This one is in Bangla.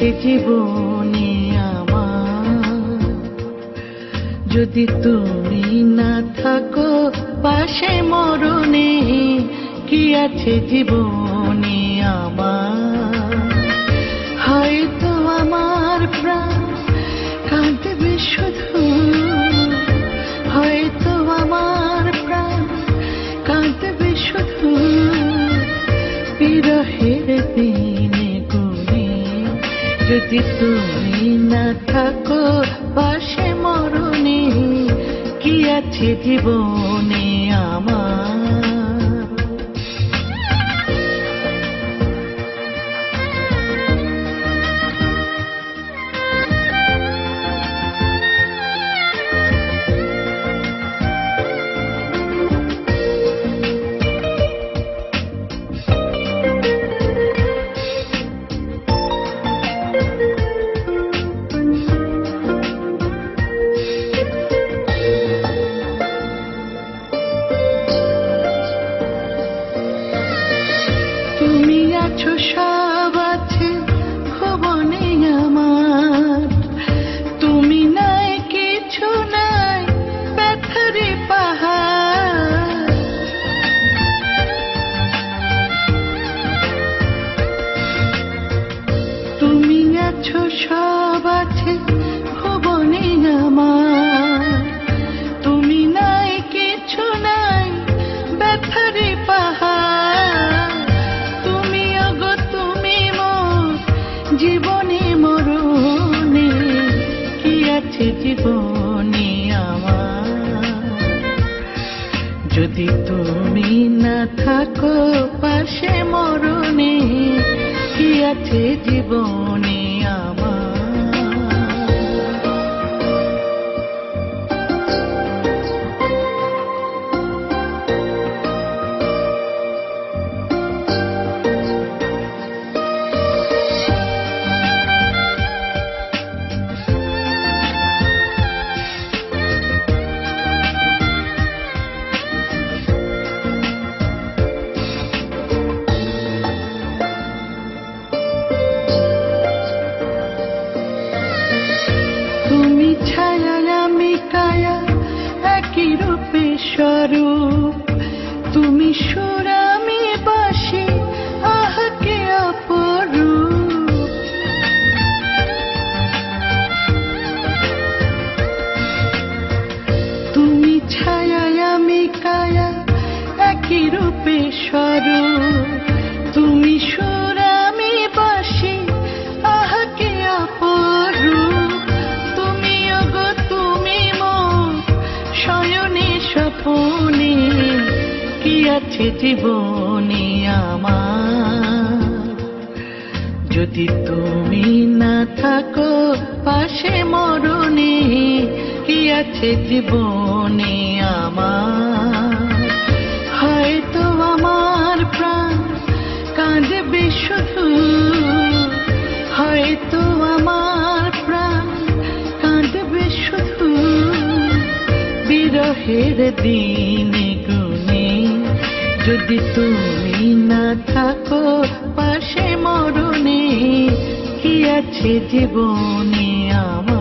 আছে জীবনে আমার, যদি তুমি না থাকো পাশে মরণে, কি আছে জীবনে আমার। হয়তো আমার প্রাণ কাঁদবে শুধু, হয়তো আমার প্রাণ কাঁদবে শুধু, বিরহের দিনে গুনে, যদি তুমি না থাকো পাশে মরণে, কি আছে জীবনে আমার। সব আছে ভুবনে আমার, তুমি নাই কিছু নাই ব্যথারে পাহাড়। তুমি আছো সব আছে ভুবনে আমার, তুমি নাই কিছু নাই ব্যথারে পাহাড়। জীবনে মরণে, কি আছে জীবনে আমার, যদি তুমি না থাকো পাশে মরণে, কি আছে জীবনে আমার। একই রূপে স্বরূপ, তুমি সুর আমি বাসি, আহ কে অপরূপ। তুমি ছায়া আমি কায়া, একই রূপে স্বরূপ, তুমি সুর আমি বাসি, আহ কে অপরূপ। তুমি ওগো তুমি মোর শয়নে স্বপনে, কি আছে জীবনে আমার, যদি তুমি না থাকো পাশে মরণে, কি আছে জীবনে আমার। হয়তো আমার প্রাণ কাঁদবে শুধু, হয়তো আমার প্রাণ কাঁদবে শুধু, বিরহের দিনে গুনে, যদি তুমি না থাকো পাশে মরণে, কি আছে জীবনে আমার।